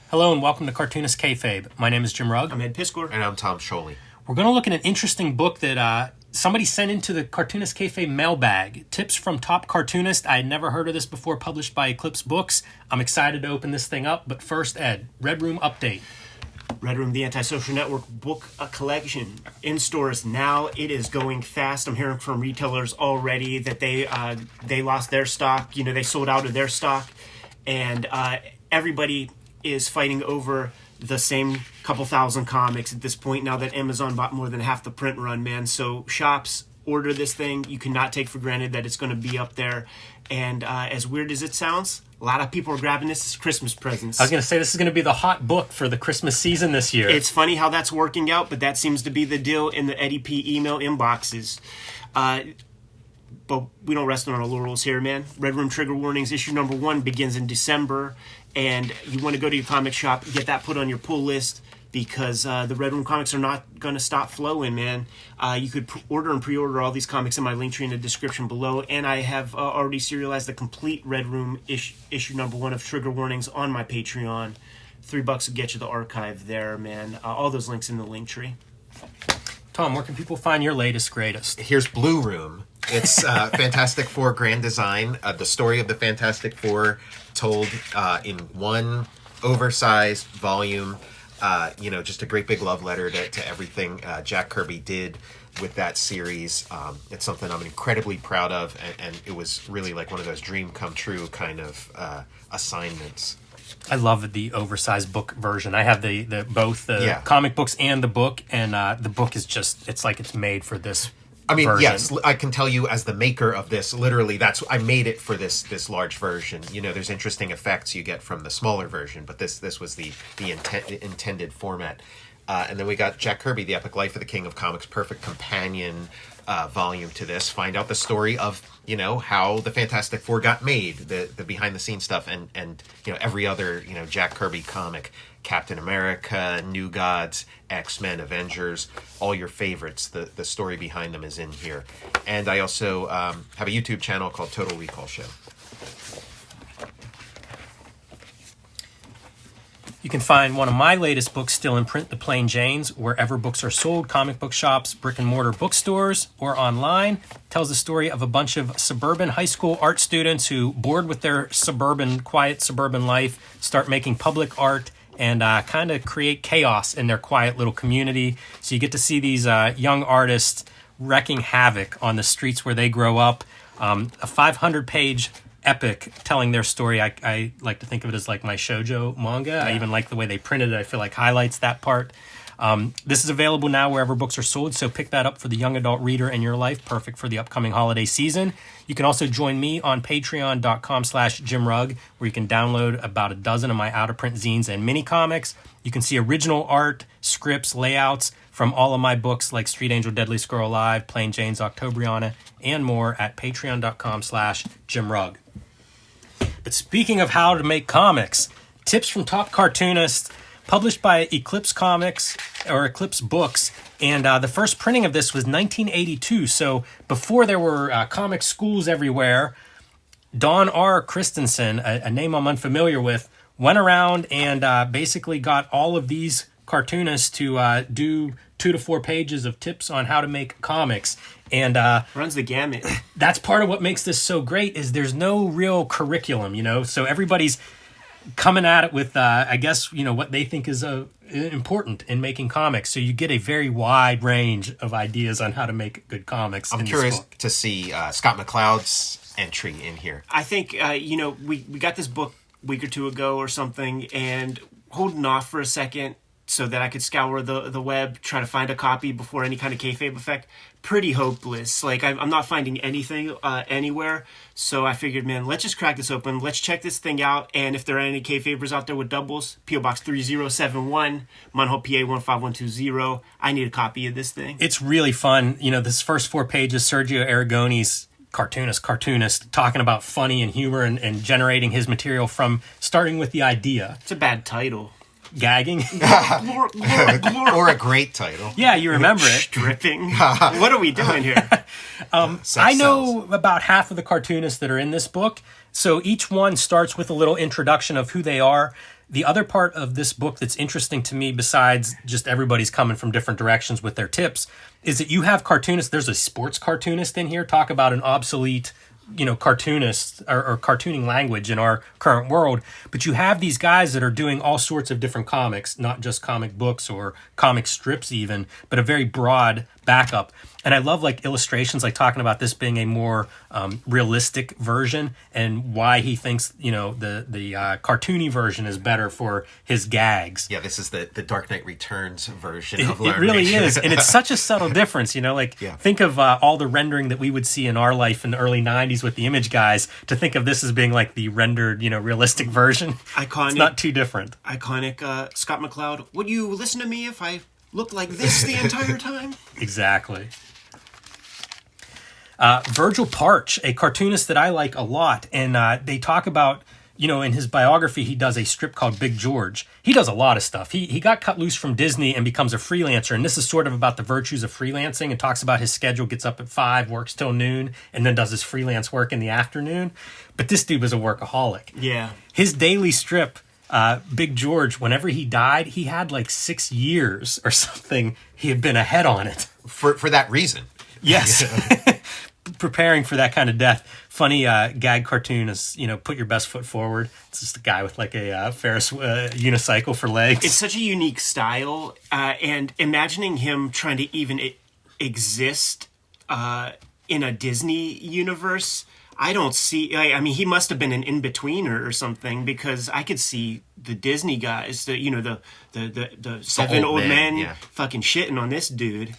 Hello and welcome to Cartoonist Kayfabe. My name is Jim Rugg. I'm Ed Piscor. And I'm Tom Scholey. We're going to look at an interesting book that somebody sent into the Cartoonist Kayfabe mailbag. Tips from Top Cartoonist. I had never heard of this before, published by Eclipse Books. I'm excited to open this thing up, but first, Ed, Red Room update. Red Room, the Antisocial Network book collection in stores now. It is going fast. I'm hearing from retailers already that they lost their stock. You know, they sold out of their stock, and everybody is fighting over the same couple thousand comics at this point now that Amazon bought more than half the print run, man. So shops, order this thing. You cannot take for granted that it's going to be up there. And as weird as it sounds, a lot of people are grabbing this as Christmas presents. I was going to say this is going to be the hot book for the Christmas season this year. It's funny how that's working out, but that seems to be the deal in the Eddie P email inboxes. But we don't rest on our laurels here, man. Red Room Trigger Warnings issue number 1 begins in December. And you want to go to your comic shop, get that put on your pull list, because the Red Room comics are not going to stop flowing, man. You could order and pre-order all these comics in my link tree in the description below. And I have already serialized the complete Red Room issue number 1 of Trigger Warnings on my Patreon. $3 will get you the archive there, man. All those links in the link tree. Tom, where can people find your latest, greatest? Here's Blue Room. It's Fantastic Four Grand Design, the story of the Fantastic Four told in one oversized volume. Just a great big love letter to everything Jack Kirby did with that series. It's something I'm incredibly proud of, and it was really like one of those dream come true kind of assignments. I love the oversized book version. I have both the comic books and the book, and the book is just, it's like it's made for this version. Yes, I can tell you as the maker of this, literally, I made it for this large version. You know, there's interesting effects you get from the smaller version, but this was the intended format. And then we got Jack Kirby, The Epic Life of the King of Comics, perfect companion volume to this. Find out the story of, how the Fantastic Four got made, the behind-the-scenes stuff, and every other, Jack Kirby comic. Captain America, New Gods, X-Men, Avengers, all your favorites. The story behind them is in here. And I also have a YouTube channel called Total Recall Show. You can find one of my latest books still in print, The Plain Janes, wherever books are sold, comic book shops, brick and mortar bookstores, or online. It tells the story of a bunch of suburban high school art students who, bored with their quiet suburban life, start making public art and kind of create chaos in their quiet little community. So you get to see these young artists wreaking havoc on the streets where they grow up. A 500-page epic telling their story. I like to think of it as like my shoujo manga. Yeah. I even like the way they printed it. I feel like highlights that part. This is available now wherever books are sold, so pick that up for the young adult reader in your life. Perfect for the upcoming holiday season. You can also join me on patreon.com/JimRugg, where you can download about a dozen of my out-of-print zines and mini comics. You can see original art, scripts, layouts from all of my books like Street Angel, Deadly Squirrel Alive, Plain Jane's Octobriana, and more at patreon.com/JimRugg. But speaking of how to make comics, tips from Top Cartoonists, published by Eclipse Books, and the first printing of this was 1982. So before there were comic schools everywhere, Don R. Christensen, a name I'm unfamiliar with, went around and basically got all of these cartoonists to do 2 to 4 pages of tips on how to make comics. And runs the gamut. That's part of what makes this so great, is there's no real curriculum, so everybody's coming at it with, what they think is important in making comics. So you get a very wide range of ideas on how to make good comics. I'm curious to see Scott McCloud's entry in here. I think, we got this book a week or two ago or something, and holding off for a second so that I could scour the web, try to find a copy before any kind of kayfabe effect. Pretty hopeless. Like, I'm not finding anything anywhere. So I figured, man, let's just crack this open. Let's check this thing out. And if there are any kayfabers out there with doubles, P.O. Box 3071, Munhall, PA 15120. I need a copy of this thing. It's really fun. This first 4 pages, Sergio Aragone's cartoonist, talking about funny and humor and generating his material from starting with the idea. It's a bad title. Gagging. Or a great title. Yeah, you remember it. Stripping. What are we doing here? I know about half of the cartoonists that are in this book. So each one starts with a little introduction of who they are. The other part of this book that's interesting to me, besides just everybody's coming from different directions with their tips, is that you have cartoonists. There's a sports cartoonist in here. Talk about an obsolete, cartoonist or cartooning language in our current world. But you have these guys that are doing all sorts of different comics, not just comic books or comic strips even, but a very broad backup. And I love like illustrations, like talking about this being a more realistic version and why he thinks, the cartoony version is better for his gags. Yeah, this is the Dark Knight Returns version of It really is. And it's such a subtle difference, think of all the rendering that we would see in our life in the early 90s with the image guys, to think of this as being like the rendered, realistic version. Iconic. It's not too different. Iconic Scott McCloud. Would you listen to me if I looked like this the entire time? Exactly. Virgil Parch, a cartoonist that I like a lot, and they talk about, in his biography, he does a strip called Big George. He does a lot of stuff. He got cut loose from Disney and becomes a freelancer, and this is sort of about the virtues of freelancing, and talks about his schedule, gets up at 5, works till noon, and then does his freelance work in the afternoon. But this dude was a workaholic. Yeah. His daily strip, Big George, whenever he died, he had like 6 years or something. He had been ahead on it. For that reason. Yes. Preparing for that kind of death. Funny gag cartoon is, put your best foot forward. It's just a guy with like a Ferris unicycle for legs. It's such a unique style, and imagining him trying to even exist in a Disney universe, I don't see. He must have been an in-betweener or something, because I could see the Disney guys, the 7 old men fucking shitting on this dude.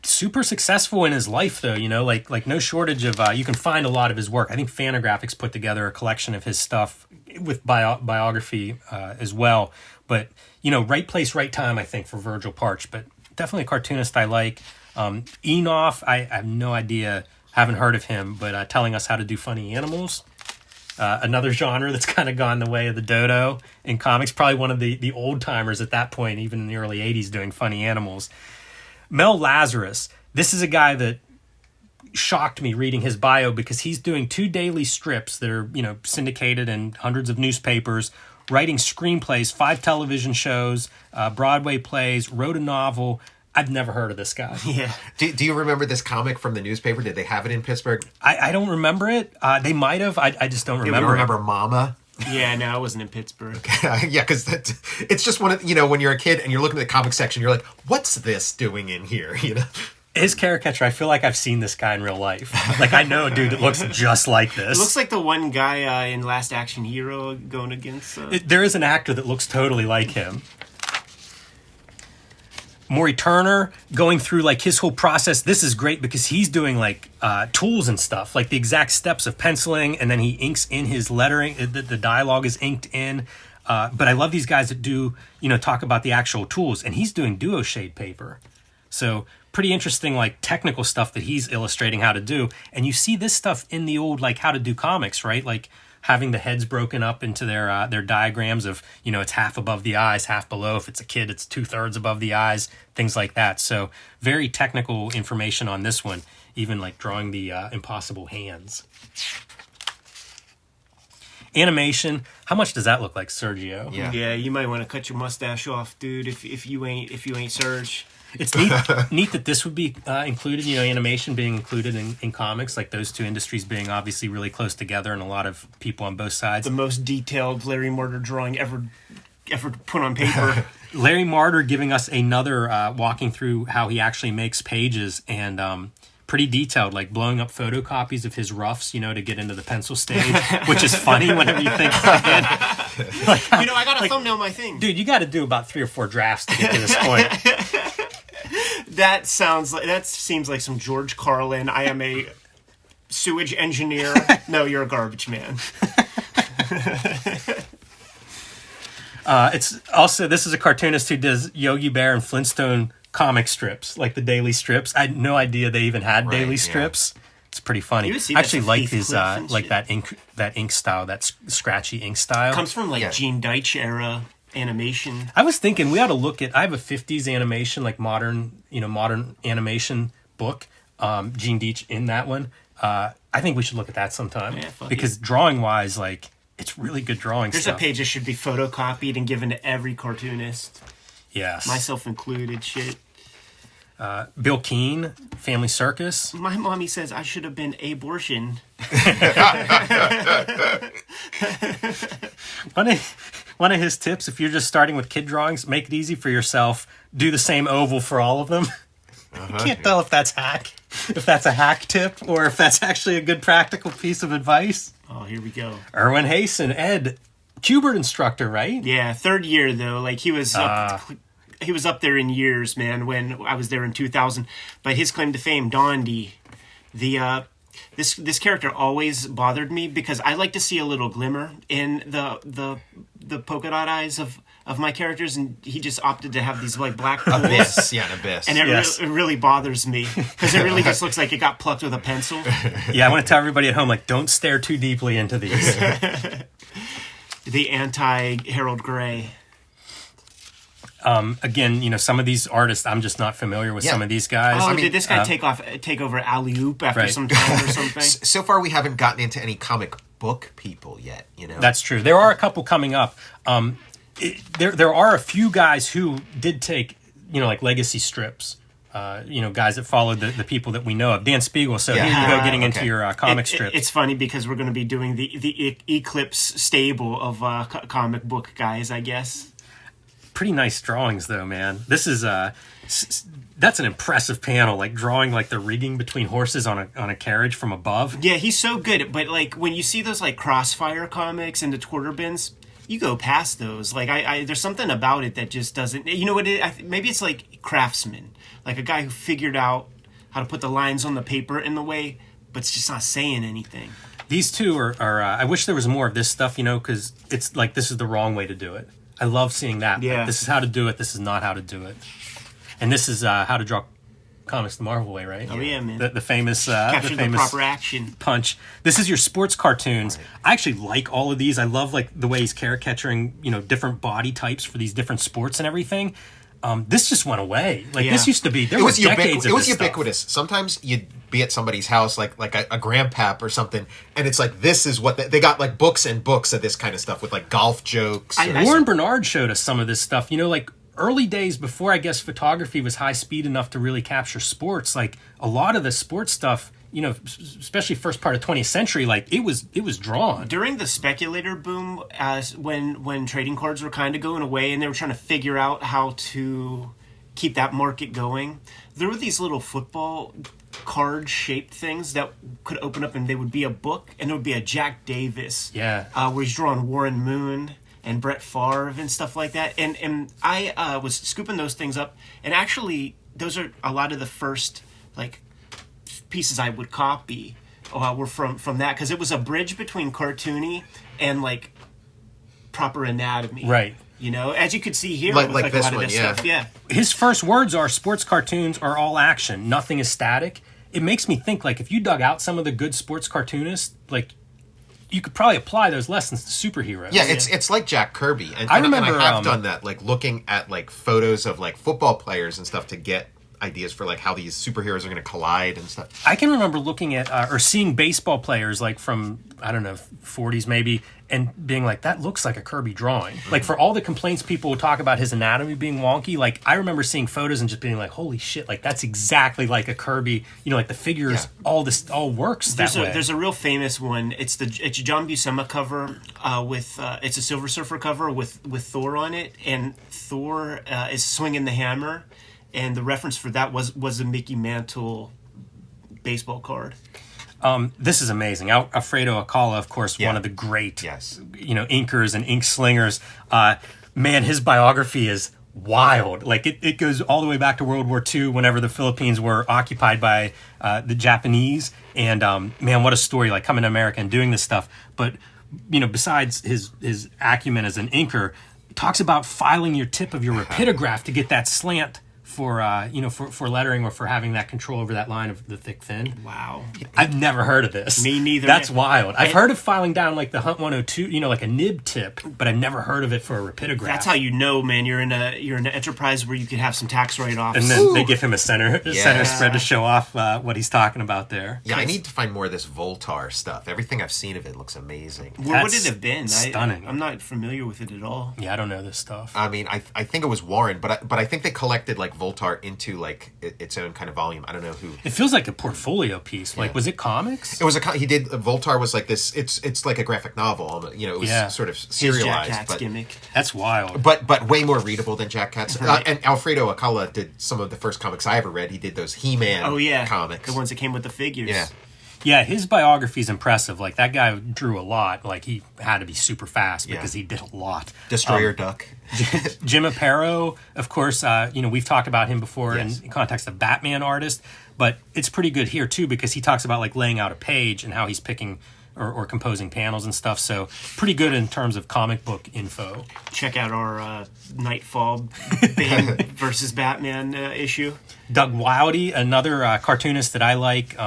Super successful in his life, though, like no shortage of, you can find a lot of his work. I think Fantagraphics put together a collection of his stuff with biography as well. But, right place, right time, I think, for Virgil Parch. But definitely a cartoonist I like. Enoff, I have no idea, haven't heard of him, but telling us how to do funny animals. Another genre that's kind of gone the way of the dodo in comics. Probably one of the old timers at that point, even in the early 80s, doing funny animals. Mel Lazarus, this is a guy that shocked me reading his bio, because he's doing 2 daily strips that are, syndicated in hundreds of newspapers, writing screenplays, 5 television shows, Broadway plays, wrote a novel. I've never heard of this guy. Yeah. Do you remember this comic from the newspaper? Did they have it in Pittsburgh? I don't remember it. They might have. I just don't remember. You remember Mama? Yeah, no, I wasn't in Pittsburgh. Yeah, because it's just one of, when you're a kid and you're looking at the comic section, you're like, what's this doing in here? His caricature, I feel like I've seen this guy in real life. Like, I know a dude that looks just like this. It looks like the one guy in Last Action Hero going against... There is an actor that looks totally like him. Maury Turner, going through like his whole process. This is great because he's doing like tools and stuff, like the exact steps of penciling, and then he inks in his lettering. The dialogue is inked in. But I love these guys that do, talk about the actual tools, and he's doing duo shade paper. So pretty interesting, like technical stuff that he's illustrating how to do. And you see this stuff in the old, like how to do comics, right? Like having the heads broken up into their diagrams of, it's half above the eyes, half below. If it's a kid, it's 2/3 above the eyes, things like that. So very technical information on this one, even like drawing the impossible hands. Animation, how much does that look like, Sergio? Yeah, you might want to cut your mustache off, dude, if you ain't Serge. It's neat that this would be included, animation being included in comics, like those two industries being obviously really close together, and a lot of people on both sides. The most detailed Larry Marder drawing ever put on paper. Larry Marder giving us another walking through how he actually makes pages, and pretty detailed, like blowing up photocopies of his roughs, to get into the pencil stage, which is funny whenever you think ahead. I got to thumbnail my thing. Dude, you got to do about 3 or 4 drafts to get to this point. That seems like some George Carlin. I am a sewage engineer. No, you're a garbage man. It's also, this is a cartoonist who does Yogi Bear and Flintstone comic strips, like the daily strips. I had no idea they even had daily strips. It's pretty funny. I actually like his like that ink style, that scratchy ink style. Comes from Gene Deitch era animation. I was thinking we ought to look at. I have a 50s animation, like modern animation book. Gene Deitch in that one. I think we should look at that sometime, because drawing wise, like It's really good drawing There's stuff. a page that should be photocopied and given to every cartoonist, Yes. myself included. Shit. Bill Keane, Family Circus. My mommy says I should have been abortion. One of his tips, if you're just starting with kid drawings, make it easy for yourself. Do the same oval for all of them. You can't tell if that's a hack tip, or if that's actually a good practical piece of advice. Oh, here we go. Irwin, Hayson, Ed, Cubert instructor, right? Yeah, third year though. Like he was up there in years, man. When I was there in 2000, but his claim to fame, Dondi, this character always bothered me because I like to see a little glimmer in the polka dot eyes of my characters, and he just opted to have these like black pools. Abyss, yeah, an abyss. And it really bothers me because it really just looks like it got plucked with a pencil. Yeah, I want to tell everybody at home, like, don't stare too deeply into these. The anti-Harold Gray. Again, some of these artists, I'm just not familiar with some of these guys. Oh, did this guy take over Alley Oop after some time or something? So far, we haven't gotten into any comic book people yet. That's true. There are a couple coming up. There are a few guys who did take, like legacy strips. Guys that followed the people that we know of. Dan Spiegel. So here you go, getting into your comic strips. It's funny because we're going to be doing the Eclipse stable of comic book guys, I guess. Pretty nice drawings, though, man. This is that's an impressive panel, like drawing like the rigging between horses on a carriage from above. Yeah, he's so good. But like when you see those like Crossfire comics and the Twitter bins, you go past those. Like I there's something about it that just doesn't. You know what? Maybe it's like Craftsman, like a guy who figured out how to put the lines on the paper in the way, but it's just not saying anything. These two are I wish there was more of this stuff, because it's like this is the wrong way to do it. I love seeing that. Yeah. Like, this is how to do it. This is not how to do it. And this is how to draw comics the Marvel way, right? Oh yeah, man. The famous Capture the proper action. punch. This is your sports cartoons. Right. I actually like all of these. I love like the way he's caricaturing, different body types for these different sports and everything. This just went away. Like this used to be. There was decades of this. It was ubiquitous. Sometimes you'd be at somebody's house, like a grandpap or something, and it's like this is what they got, like books and books of this kind of stuff with like golf jokes. Warren Bernard showed us some of this stuff. Like early days before I guess photography was high speed enough to really capture sports. Like a lot of the sports stuff, especially first part of 20th century, like it was drawn during the speculator boom, as when trading cards were kind of going away and they were trying to figure out how to keep that market going. There were these little football card shaped things that could open up and they would be a book, and there would be a Jack Davis, where he's drawing Warren Moon and Brett Favre and stuff like that. And I was scooping those things up, and actually those are a lot of the first like pieces I would copy were from that, because it was a bridge between cartoony and like proper anatomy, right? As you could see here, like with, this a lot one, of this stuff. Yeah. His first words are sports cartoons are all action, nothing is static. It makes me think, like, if you dug out some of the good sports cartoonists, like, you could probably apply those lessons to superheroes. Yeah, it's like Jack Kirby. And I remember, and I have done that, like looking at like photos of like football players and stuff to get ideas for like how these superheroes are going to collide and stuff. I can remember looking at or seeing baseball players like from, I don't know, 40s maybe, and being like, that looks like a Kirby drawing. Mm-hmm. Like for all the complaints people would talk about his anatomy being wonky, like I remember seeing photos and just being like, holy shit, like that's exactly like a Kirby, like the figures, all works that way. There's a real famous one. It's John Buscema cover with it's a Silver Surfer cover with Thor on it, and Thor is swinging the hammer. And the reference for that was a Mickey Mantle baseball card. This is amazing. Alfredo Alcala, of course, one of the great, inkers and ink slingers. Man, his biography is wild. Like it goes all the way back to World War II, whenever the Philippines were occupied by the Japanese. And man, what a story! Like coming to America and doing this stuff. But besides his acumen as an inker, talks about filing your tip of your rapidograph to get that slant for for lettering or for having that control over that line of the thick thin. Wow. I've never heard of this. Me neither. That's wild. I've heard of filing down like the Hunt 102, like a nib tip, but I've never heard of it for a rapidograph. That's how you know, man. You're in an enterprise where you could have some tax write-offs. And then they give him a center spread to show off what he's talking about there. Yeah, I need to find more of this Voltar stuff. Everything I've seen of it looks amazing. Where would it have been? Stunning. I'm not familiar with it at all. Yeah, I don't know this stuff. I mean, I think it was Warren, but I think they collected like Voltar into like its own kind of volume. I don't know who. It feels like a portfolio piece. Like, was it comics? It was he did Voltar was like this. It's like a graphic novel. It was sort of serialized. Jack Katz gimmick. That's wild. But way more readable than Jack Katz. And Alfredo Acala did some of the first comics I ever read. He did those He-Man comics, the ones that came with the figures. Yeah, his biography is impressive. Like, that guy drew a lot. Like, he had to be super fast because he did a lot. Destroyer Duck. Jim Aparo, of course, we've talked about him before in context of Batman artist, but it's pretty good here, too, because he talks about, like, laying out a page and how he's picking or composing panels and stuff. So, pretty good in terms of comic book info. Check out our Nightfall Bane versus Batman issue. Doug Wildey, another cartoonist that I like,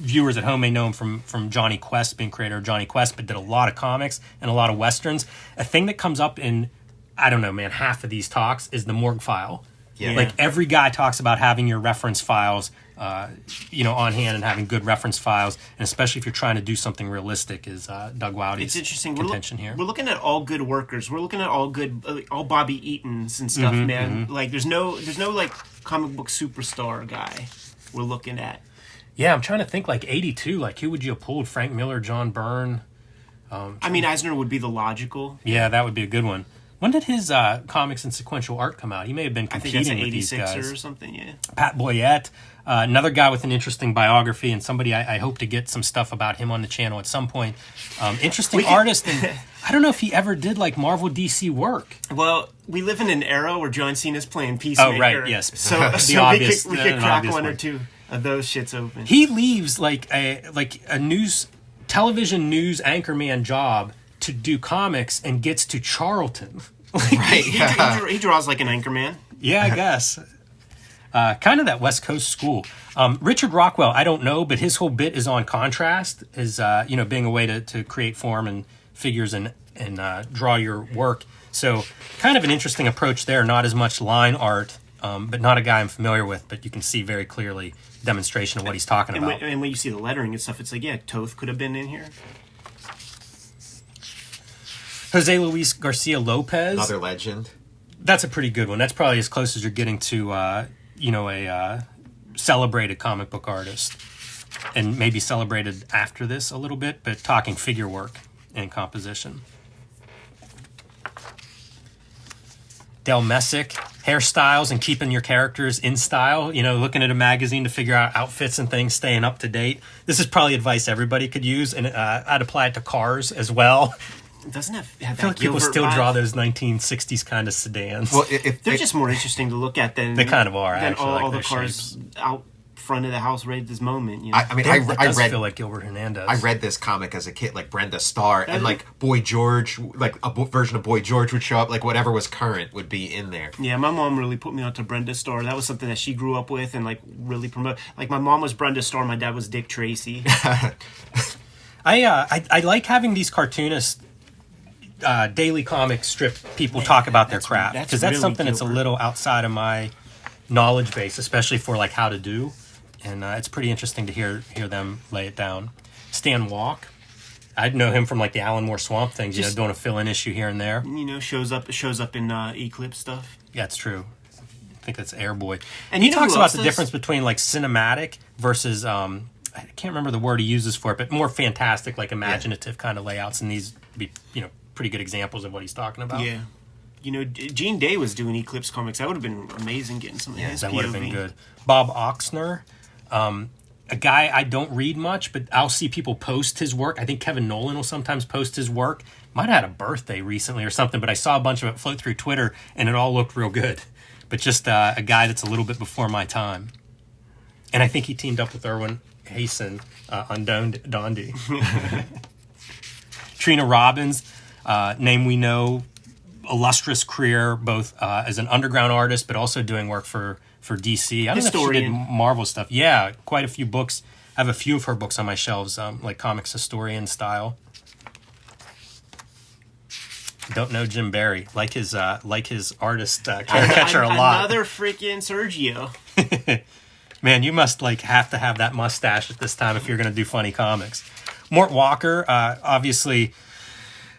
viewers at home may know him from Johnny Quest, being creator of Johnny Quest, but did a lot of comics and a lot of westerns. A thing that comes up in, I don't know, man, half of these talks is the morgue file. Yeah. Like, every guy talks about having your reference files, on hand and having good reference files, and especially if you're trying to do something realistic, is Doug Wildey's It's interesting. contention here. We're looking at all good workers. We're looking at all good, all Bobby Eatons and stuff, man. Like, there's no like comic book superstar guy we're looking at. Yeah, I'm trying to think, like, 82, like, who would you have pulled? Frank Miller, John Byrne? I mean, Eisner would be the logical. Yeah, that would be a good one. When did his comics and sequential art come out? He may have been competing with these guys. 86 or something, yeah. Pat Boyette, another guy with an interesting biography, and somebody I hope to get some stuff about him on the channel at some point. Interesting artist, and I don't know if he ever did, like, Marvel DC work. Well, we live in an era where John Cena's playing Peacemaker. Oh, right, yes. So obvious, we could crack one or one. two of those shits open. He leaves, like a television news anchorman job to do comics and gets to Charlton. Right. He draws like an anchorman. Yeah, I guess. Kind of that West Coast school. Richard Rockwell, I don't know, but his whole bit is on contrast, is being a way to create form and figures and draw your work. So kind of an interesting approach there. Not as much line art, but not a guy I'm familiar with, but you can see very clearly demonstration of what he's talking about. And when you see the lettering and stuff, it's like, yeah, Toth could have been in here. Jose Luis Garcia-Lopez. Another legend. That's a pretty good one. That's probably as close as you're getting to, a celebrated comic book artist. And maybe celebrated after this a little bit, but talking figure work and composition. Del Messick, hairstyles and keeping your characters in style. Looking at a magazine to figure out outfits and things, staying up to date. This is probably advice everybody could use, and I'd apply it to cars as well. It doesn't have I feel like people still draw those 1960s kind of sedans. Well, they're just more interesting to look at than they kind of are. Than actually, all like the cars out front of the house right at this moment. I read feel like Gilbert Hernandez. I read this comic as a kid, like Brenda Starr, and like Boy George, like a version of Boy George would show up, like whatever was current would be in there. Yeah, my mom really put me onto Brenda Starr. That was something that she grew up with and like really promote. Like my mom was Brenda Starr, my dad was Dick Tracy. I like having these cartoonists. Daily comic strip people talk about their craft, because that's really something that's a little outside of my knowledge base, especially for like how to do, and it's pretty interesting to hear them lay it down. Stan Walk, I know him from like the Alan Moore Swamp Things, doing a fill-in issue here and there. Shows up in Eclipse stuff. Yeah, it's true. I think that's Airboy, and he talks about the difference between like cinematic versus I can't remember the word he uses for it, but more fantastic, like imaginative kind of layouts, and these be pretty good examples of what he's talking about. Yeah. Gene Day was doing Eclipse comics. That would have been amazing getting some of his that POV. would have been good. Bob Oxner, a guy I don't read much, but I'll see people post his work. I think Kevin Nolan will sometimes post his work. Might have had a birthday recently or something, but I saw a bunch of it float through Twitter, and it all looked real good. But just a guy that's a little bit before my time. And I think he teamed up with Irwin Hayson on Dondi. Trina Robbins, name we know illustrious career, both as an underground artist, but also doing work for DC. I don't know if she did Marvel stuff. Yeah, quite a few books. I have a few of her books on my shelves, like comics historian style. Don't know Jim Barry. Like his artist caricature a lot. Another freaking Sergio. Man, you must have to have that mustache at this time if you're going to do funny comics. Mort Walker, obviously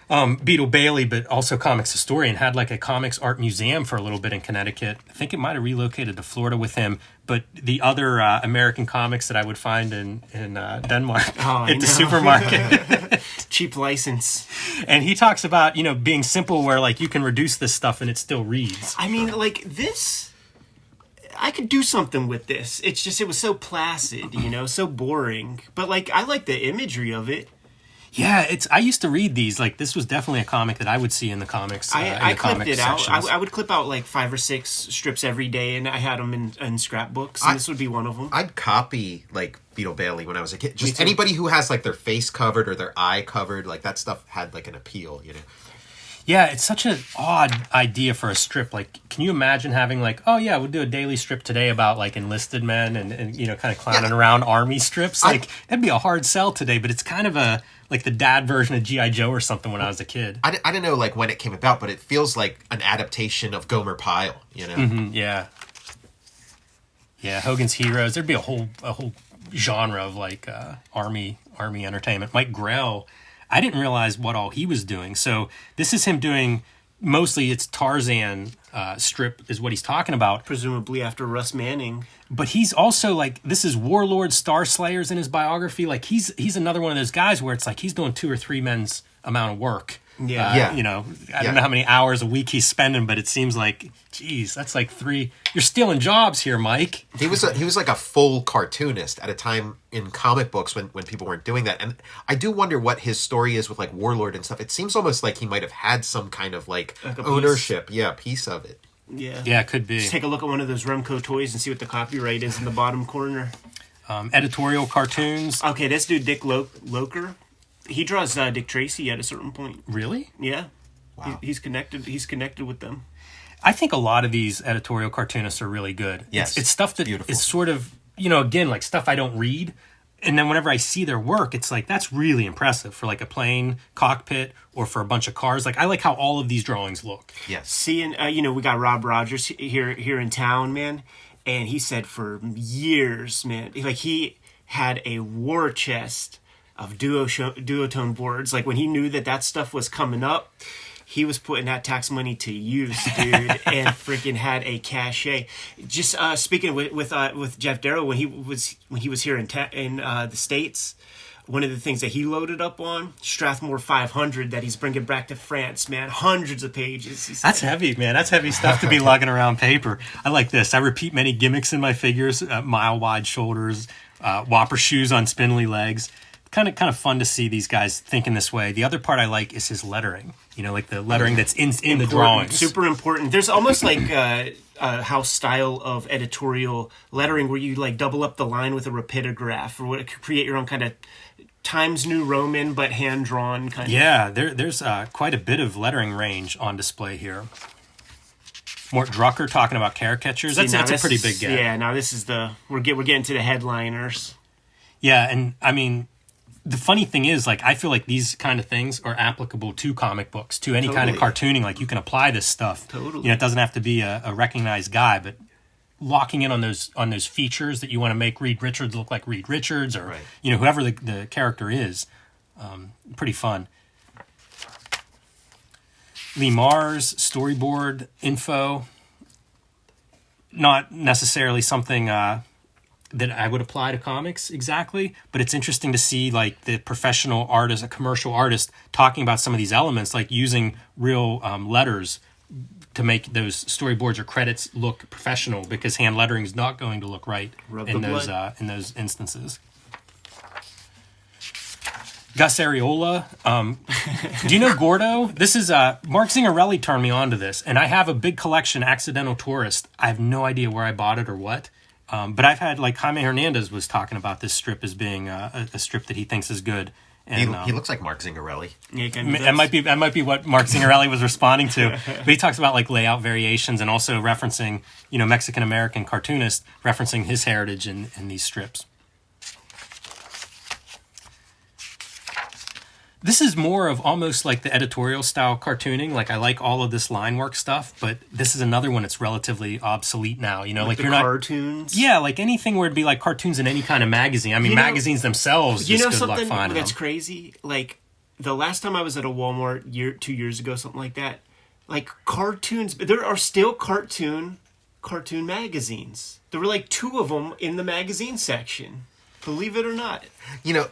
Beetle Bailey, but also comics historian, had a comics art museum for a little bit in Connecticut. I think it might have relocated to Florida with him. But the other American comics that I would find in Denmark at the supermarket. Cheap license. And he talks about, being simple where you can reduce this stuff and it still reads. I mean, this, I could do something with this. It's just, it was so placid, so boring. But I like the imagery of it. Yeah, I used to read these. This was definitely a comic that I would see in the comics. I clipped it out. I would clip out 5 or 6 strips every day, and I had them in scrapbooks, and this would be one of them. I'd copy Beetle Bailey when I was a kid. Just anybody who has their face covered or their eye covered, that stuff had an appeal, Yeah, it's such an odd idea for a strip. Can you imagine having oh yeah, we'll do a daily strip today about enlisted men and kind of clowning around army strips? That'd be a hard sell today, but it's kind of a the dad version of G.I. Joe or something when I was a kid. I don't know when it came about, but it feels like an adaptation of Gomer Pyle, Mm-hmm, yeah. Yeah, Hogan's Heroes. There'd be a whole genre of army entertainment. Mike Grell, I didn't realize what all he was doing. So this is him doing, mostly it's Tarzan strip is what he's talking about. Presumably after Russ Manning. But he's also this is Warlord Star Slayers in his biography. He's another one of those guys where it's he's doing 2 or 3 men's amount of work. Yeah. I don't know how many hours a week he's spending, but it seems geez, that's 3. You're stealing jobs here, Mike. He was a full cartoonist at a time in comic books when people weren't doing that. And I do wonder what his story is with Warlord and stuff. It seems almost he might have had some kind of ownership, piece of it. Yeah. Yeah, it could be. Just take a look at one of those Remco toys and see what the copyright is in the bottom corner. Editorial Cartoons. Okay, this dude Dick Loker. He draws Dick Tracy at a certain point. Really? Yeah. Wow. He's connected with them. I think a lot of these editorial cartoonists are really good. Yes. It's stuff that is sort of, again, stuff I don't read. And then whenever I see their work, it's that's really impressive for a plane cockpit or for a bunch of cars. I like how all of these drawings look. Yes. Seeing, we got Rob Rogers here in town, man. And he said for years, man, he had a war chest of duotone boards. When he knew that stuff was coming up, he was putting that tax money to use, dude, and freaking had a cachet. Just speaking with Jeff Darrow when he was here in the States, one of the things that he loaded up on Strathmore 500 that he's bringing back to France, man, hundreds of pages. That's heavy, man. That's heavy stuff to be lugging around paper. I like this. I repeat many gimmicks in my figures: mile wide shoulders, whopper shoes on spindly legs. Kind of fun to see these guys thinking this way. The other part I like is his lettering. The lettering that's in the drawings. Super important. There's almost a house style of editorial lettering where you double up the line with a rapidograph or create your own kind of Times New Roman but hand drawn kind of. Yeah, there's quite a bit of lettering range on display here. Mort Drucker talking about caricatures. That's a pretty big gap. Yeah, now this is we're getting to the headliners. Yeah, and I mean, the funny thing is, I feel these kind of things are applicable to comic books, to any kind of cartooning. You can apply this stuff. Totally. It doesn't have to be a recognized guy, but locking in on those features that you want to make Reed Richards look like Reed Richards, or whoever the character is, pretty fun. Lee Mars storyboard info, not necessarily something that I would apply to comics exactly, but it's interesting to see the professional artist, a commercial artist, talking about some of these elements, using real letters to make those storyboards or credits look professional, because hand lettering is not going to look right in those instances. Gus Areola. Do you know Gordo? This is Mark Zingarelli turned me on to this, and I have a big collection, Accidental Tourist. I have no idea where I bought it or what. But I've had Jaime Hernandez was talking about this strip as being a strip that he thinks is good, And He looks like Mark Zingarelli. Yeah, he kinda that might be what Mark Zingarelli was responding to. But he talks about like layout variations and also referencing, Mexican American cartoonist, referencing his heritage in these strips. This is more of almost like the editorial style cartooning. Like I like all of this line work stuff, but this is another one that's relatively obsolete now. Like the you're not cartoons. Yeah, like anything where it'd be like cartoons in any kind of magazine. I mean, magazines themselves. You just know good luck something finding that's them. crazy? Like the last time I was at a Walmart 2 years ago, something like that. Like cartoons, but there are still cartoon magazines. There were like 2 of them in the magazine section. Believe it or not.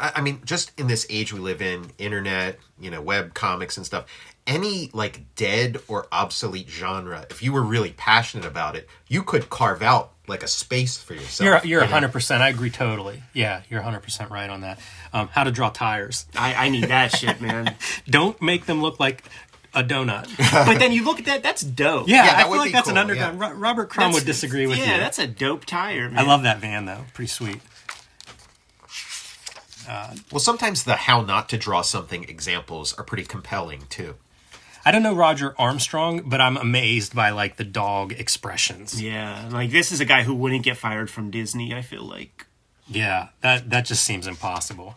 I mean, just in this age we live in, internet, web comics and stuff, any like dead or obsolete genre, if you were really passionate about it, you could carve out like a space for yourself. You're 100%. I agree totally. Yeah, you're 100% right on that. How to draw tires. I need that shit, man. Don't make them look like a donut. But then you look at that, that's dope. Yeah, that I feel would like be that's cool, an underground. Robert Crumb would disagree with you. Yeah, that's a dope tire, man. I love that van though. Pretty sweet. Well, sometimes the how not to draw something examples are pretty compelling too. I don't know Roger Armstrong, but I'm amazed by like the dog expressions. Yeah, like this is a guy who wouldn't get fired from Disney, I feel like. Yeah, that just seems impossible.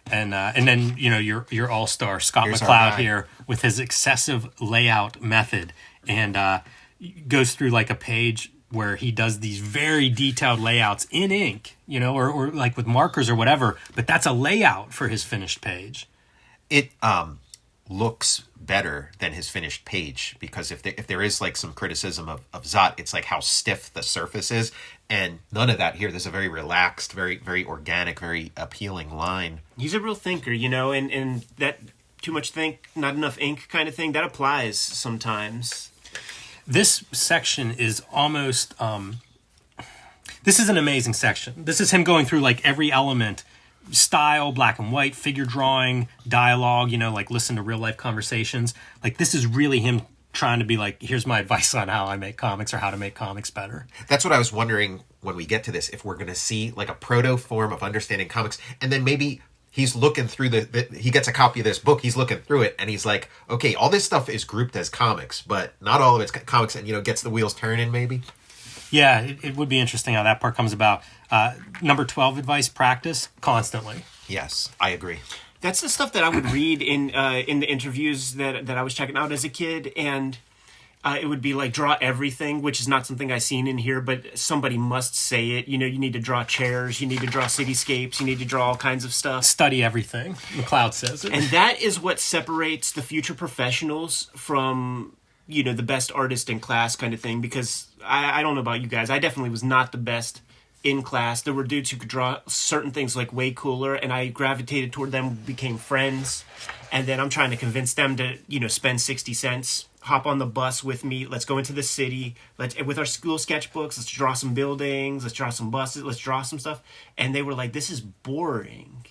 And then your all-star Scott Here's our McCloud guy. here with his excessive layout method, and goes through like a page where he does these very detailed layouts in ink, or like with markers or whatever. But that's a layout for his finished page. It looks better than his finished page, because if there is like some criticism of Zot, it's like how stiff the surface is, and none of that here. There's a very relaxed, very, very organic, very appealing line. He's a real thinker, and that too much think, not enough ink kind of thing, that applies sometimes. This section is almost this is an amazing section. This is him going through like every element: style, black and white, figure drawing, dialogue, like listen to real life conversations. Like this is really him trying to be like, here's my advice on how I make comics or how to make comics better. That's what I was wondering when we get to this, if we're going to see like a proto form of understanding comics, and then maybe he's looking through he gets a copy of this book, he's looking through it, and he's like, okay, all this stuff is grouped as comics, but not all of it's comics, and gets the wheels turning maybe. Yeah, it would be interesting how that part comes about. Number 12 advice: practice constantly. Yes, I agree. That's the stuff that I would read in the interviews that I was checking out as a kid, and it would be like draw everything, which is not something I've seen in here, but somebody must say it. You need to draw chairs, you need to draw cityscapes, you need to draw all kinds of stuff. Study everything. McCloud says it. And that is what separates the future professionals from, the best artist in class kind of thing, because I don't know about you guys. I definitely was not the best in class. There were dudes who could draw certain things like way cooler, and I gravitated toward them, became friends, and then I'm trying to convince them to, spend 60 cents, hop on the bus with me, let's go into the city, with our school sketchbooks, let's draw some buildings, let's draw some buses, let's draw some stuff. And they were like, this is boring.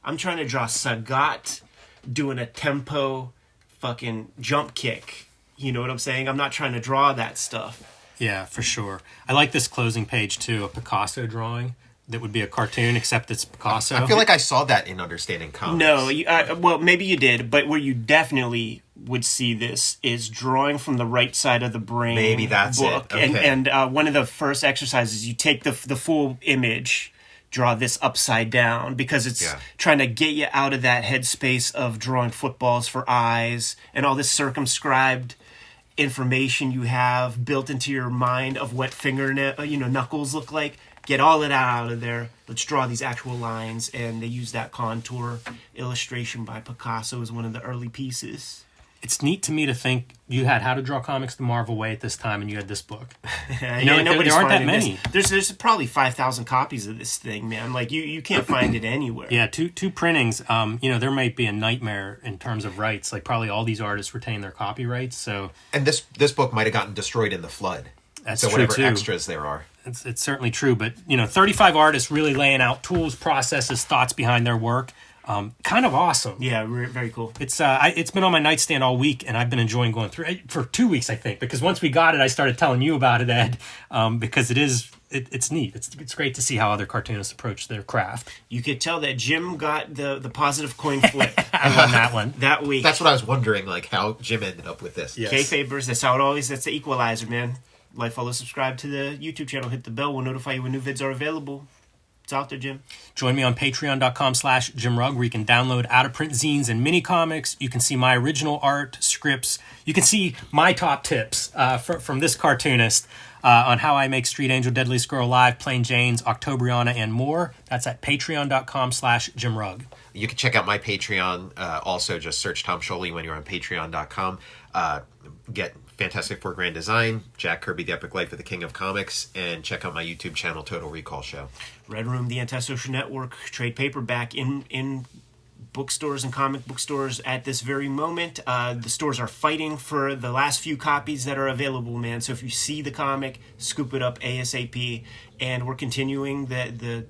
I'm trying to draw Sagat doing a tempo fucking jump kick. You know what I'm saying? I'm not trying to draw that stuff. Yeah, for sure. I like this closing page too, a Picasso drawing that would be a cartoon, except it's Picasso. I feel like I saw that in Understanding Comics. No, well, maybe you did, but where you definitely would see this is drawing from the right side of the brain. Maybe that's book. it. Okay. And one of the first exercises, you take the full image, draw this upside down, because it's trying to get you out of that headspace of drawing footballs for eyes and all this circumscribed information you have built into your mind of what knuckles look like. Get all it out of there. Let's draw these actual lines. And they use that contour illustration by Picasso as one of the early pieces. It's neat to me to think you had How to Draw Comics the Marvel Way at this time, and you had this book. Nobody's there aren't that finding many. this. There's probably 5,000 copies of this thing, man. Like you can't find it anywhere. Yeah, two printings. There might be a nightmare in terms of rights. Like probably all these artists retain their copyrights. So, and this book might have gotten destroyed in the flood. That's so true whatever too. extras there are. It's certainly true. But 35 artists really laying out tools, processes, thoughts behind their work. Kind of awesome. Yeah, very cool. It's been on my nightstand all week, and I've been enjoying going through it for 2 weeks, I think, because once we got it, I started telling you about it, Ed, because it is it's neat. It's great to see how other cartoonists approach their craft. You could tell that Jim got the positive coin flip I won that one. that week. That's what I was wondering, like how Jim ended up with this. Yes. Kayfabers, that's how it always, that's the equalizer, man. Like, follow, subscribe to the YouTube channel, hit the bell. We'll notify you when new vids are available. It's out there, Jim. Join me on patreon.com/JimRugg, where you can download out-of-print zines and mini comics. You can see my original art, scripts. You can see my top tips from this cartoonist on how I make Street Angel, Deadliest Girl Alive, Plain Janes, Octobriana, and more. That's at patreon.com/JimRugg. You can check out my Patreon. Also, just search Tom Scholey when you're on patreon.com. Get Fantastic Four Grand Design, Jack Kirby, The Epic Life of the King of Comics, and check out my YouTube channel, Total Recall Show. Red Room, the Antisocial Network, trade paperback in bookstores and comic book stores at this very moment. The stores are fighting for the last few copies that are available, man. So if you see the comic, scoop it up ASAP. And we're continuing the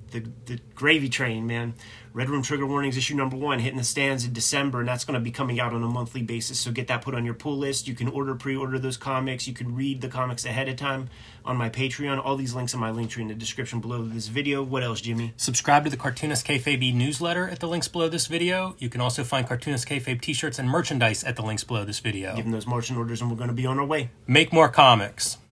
gravy train, man. Red Room Trigger Warnings issue number 1 hitting the stands in December, and that's going to be coming out on a monthly basis. So get that put on your pull list. You can pre-order those comics. You can read the comics ahead of time on my Patreon. All these links in my link tree in the description below this video. What else, Jimmy? Subscribe to the Cartoonist Kayfabe newsletter at the links below this video. You can also find Cartoonist Kayfabe t-shirts and merchandise at the links below this video. Give them those marching orders, and we're going to be on our way. Make more comics.